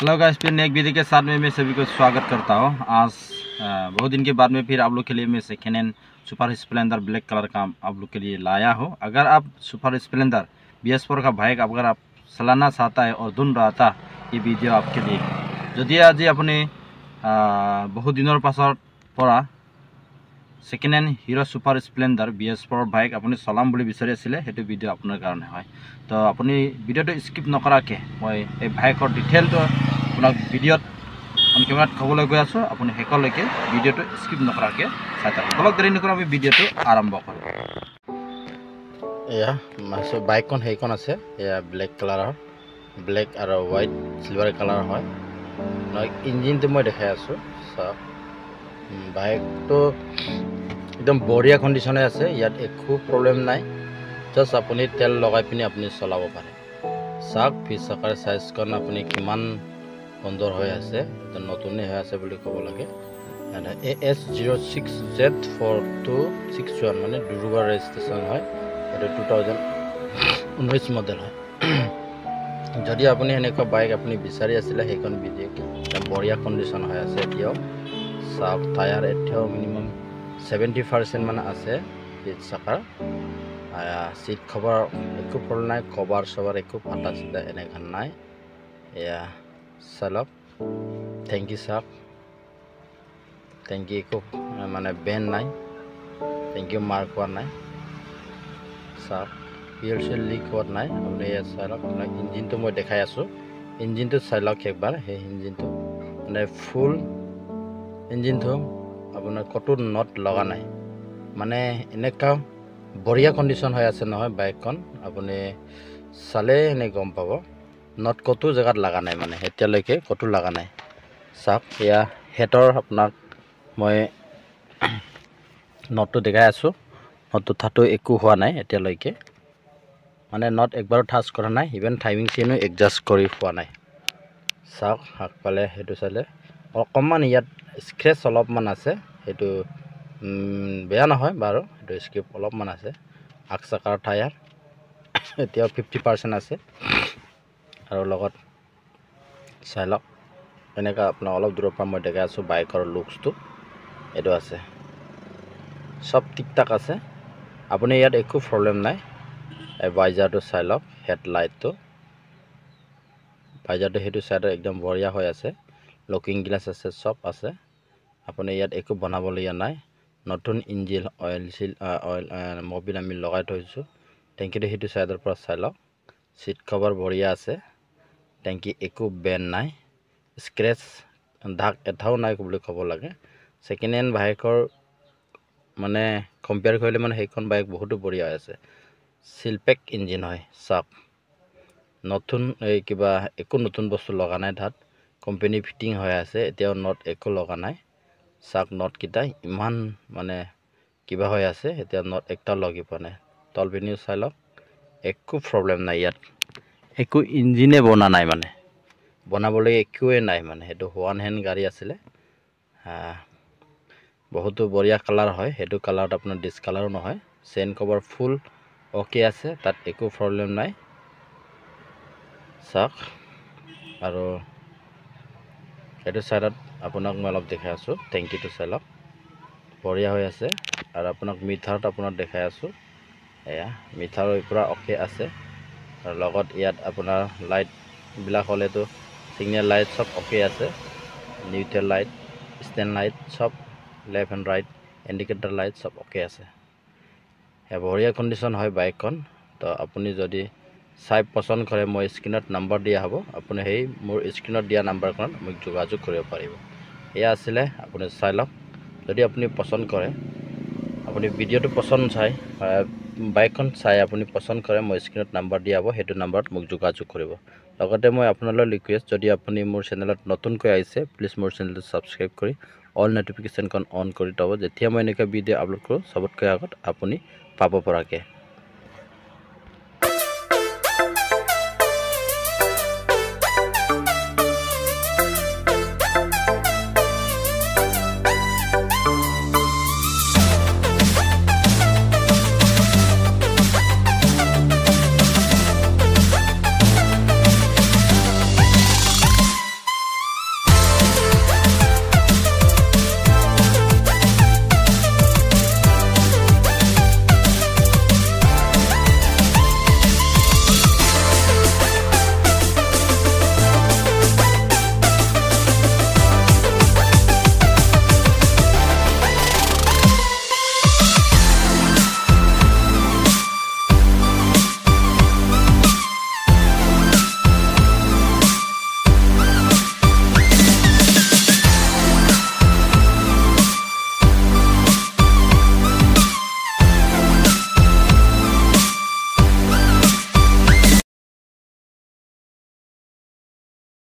Hello guys, फिर नए एक वीडियो के साथ में मैं सभी को स्वागत करता हूँ। आज बहुत दिन के बाद में फिर आप लोग के लिए मैं second hand super Splendor black colour का आप लोग के लिए लाया हो। अगर आप सुपर स्प्लेंडर BS4 का बाइक अगर आप चलाना चाहता है और ढूंढ रहा था, ये वीडियो आपके लिए। যদি আজি আপুনি बहुत दिनों पासर পৰা सेकेंड हैंड हिरो सुपर स्प्लेंडर BS4 बाइक अपनी चलाम বুলি বিচাৰি আছিলে, সেইটো ভিডিঅ' আপোনাৰ কাৰণে হয়। তো আপুনি ভিডিঅ'টো স্কিপ নকৰাকৈ মই এই বাইকৰ ডিটেইলটো আপোনাক ভিডিঅ'ত অন কেমেৰাত ক'বলৈ গৈ আছোঁ। আপুনি শেষলৈকে ভিডিঅ'টো স্কিপ নকৰাকৈ চাই থাকক। অলপ দেৰি নকৰা আমি ভিডিঅ'টো আৰম্ভ কৰোঁ। এয়া বাইকখন সেইখন আছে, এয়া ব্লেক কালাৰৰ, ব্লেক আৰু হোৱাইট চিলভাৰ কালাৰ হয়। ইঞ্জিনটো মই দেখাই আছোঁ। চাওক, বাইকটো একদম বঢ়িয়া কণ্ডিশ্যনে আছে, ইয়াত একো প্ৰব্লেম নাই। জাষ্ট আপুনি তেল লগাই পিনি আপুনি চলাব পাৰে। চাওক পিছ চকাৰ চাইজখন আপুনি কিমান সুন্দৰ হৈ আছে, নতুনেই হৈ আছে বুলি ক'ব লাগে। AS06Z4261 মানে ডিব্ৰুগড় ৰেজিষ্ট্ৰেশ্যন হয়, এইটো 2019 মডেল হয়। যদি আপুনি এনেকুৱা বাইক আপুনি বিচাৰি আছিলে, সেইখন ভিডিঅ' বঢ়িয়া কণ্ডিশ্যন হৈ আছে। এতিয়াও চাওক, টায়াৰ এতিয়াও মিনিমাম 70% মান আছে পিছ চকাৰ। চিট কভাৰ একো প্ৰব্লেম নাই, কভাৰ চভাৰ একো ফাটা চিটা এনেকুৱা নাই। এয়া চালক, টেংকি চাওক, টেংকি একো মানে বেন নাই, টেংকিও মাৰ্ক হোৱা নাই। চাওক, পিএলচি লিক হোৱা নাই। আপুনি এয়া চালক, ইঞ্জিনটো মই দেখাই আছোঁ। ইঞ্জিনটো চাই লওক একবাৰ। সেই ইঞ্জিনটো মানে ফুল ইঞ্জিনটো আপোনাৰ ক'তো নট লগা নাই, মানে এনেকুৱা বঢ়িয়া কণ্ডিশ্যন হৈ আছে নহয় বাইকখন। আপুনি চালে এনে গম পাব, নট ক'তো জেগাত লগা নাই, মানে এতিয়ালৈকে ক'তো লগা নাই। চাওক, এয়া হেডৰ আপোনাক মই নটটো দেখাই আছোঁ। নটটো থাটো একো হোৱা নাই এতিয়ালৈকে, মানে নট একবাৰো টাচ কৰা নাই। ইভেন টাইমিং চেইনো এডজাষ্ট কৰি পোৱা নাই। চাওক আগফালে, সেইটো চালে অকণমান ইয়াত স্ক্ৰেচ অলপমান আছে, সেইটো বেয়া নহয় বাৰু, সেইটো স্ক্ৰেপ অলপমান আছে। আগ চকাৰ টায়াৰ এতিয়াও 50% আছে। আৰু লগত চাই লওক, এনেকুৱা আপোনাক অলপ দূৰৰ পৰা মই দেখাই আছোঁ। বাইকৰ লুকছটো এইটো আছে, চব ঠিক ঠাক আছে। আপুনি ইয়াত একো প্ৰব্লেম নাই। এই বাইজাৰটো চাই লওক, হেডলাইটটো বাইজাৰটো সেইটো চাইডত একদম বঢ়িয়া হৈ আছে। লকিং গ্লাছ আছে, চব আছে। আপুনি ইয়াত একো বনাবলগীয়া নাই। নতুন ইঞ্জিন অইল মবিল আমি লগাই থৈছোঁ। টেংকিটো সেইটো চাইডৰ পৰা চাই লওক, চিট কভাৰ বঢ়িয়া আছে। টেংকি একো বেন নাই, স্ক্ৰেচ দাগ এটাও নাই বুলি ক'ব লাগে। ছেকেণ্ড হেণ্ড বাইকৰ মানে কম্পেয়াৰ কৰিলে মানে সেইখন বাইক বহুতো বঢ়িয়া হৈ আছে। চিলপেক ইঞ্জিন হয়। চাওক, নতুন এই কিবা একো নতুন বস্তু লগা নাই, তাত কোম্পানী ফিটিং হৈ আছে। এতিয়াও নট একো লগা নাই। চাওক, নটকেইটা ইমান মানে কিবা হৈ আছে, এতিয়া নট একটা লগি পোৱা নাই। তলপিনিও চাই লওক, একো প্ৰব্লেম নাই। ইয়াত একো ইঞ্জিনে বনা নাই, মানে বনাবলৈ একোৱেই নাই। মানে সেইটো ওৱান হেণ্ড গাড়ী আছিলে। বহুতো বঢ়িয়া কালাৰ হয়, সেইটো কালাৰত আপোনাৰ ডিছকালাৰো নহয়। চেইন কভাৰ ফুল অ'কে আছে, তাত একো প্ৰব্লেম নাই। চাওক, আৰু এইটো চাইডত আপোনাক মই অলপ দেখাই আছোঁ। টেংকিটো চাই লওক, বঢ়িয়া হৈ আছে। আৰু আপোনাক মিটাৰত আপোনাক দেখাই আছোঁ। এয়া মিটাৰৰ পৰা অ'কে আছে। আৰু লগত ইয়াত আপোনাৰ লাইটবিলাক হ'লেতো ছিগনেল লাইট চব অ'কে আছে। নিউট্ৰেল লাইট, ষ্টেণ্ড লাইট চব, left and right indicator light চব অ'কে আছে। বঢ়িয়া কণ্ডিশ্যন হয় বাইকখন। তো আপুনি যদি চাই পচন্দ কৰে, মই স্ক্ৰীণত নাম্বাৰ দিয়া হ'ব, আপুনি সেই মোৰ স্ক্ৰীণত দিয়া নাম্বাৰখনত মোক যোগাযোগ কৰিব পাৰিব। এয়া আছিলে, আপুনি চাই লওক। যদি আপুনি পচন্দ কৰে, আপুনি ভিডিঅ'টো পচন্দ চাই বাইকখন চাই আপুনি পচন্দ কৰে, মই স্ক্ৰীণত নাম্বাৰ দিয়া হ'ব, সেইটো নাম্বাৰত মোক যোগাযোগ কৰিব। লগতে মই আপোনালৈ ৰিকুৱেষ্ট, যদি আপুনি মোৰ চেনেলত নতুনকৈ আহিছে, প্লিজ মোৰ চেনেলটো ছাবস্ক্ৰাইব কৰি অল ন'টিফিকেশ্যনখন অন কৰি থ'ব। যেতিয়া মই এনেকুৱা ভিডিঅ' আপলোড কৰোঁ, চবতকৈ আগত আপুনি পাব পৰাকৈ।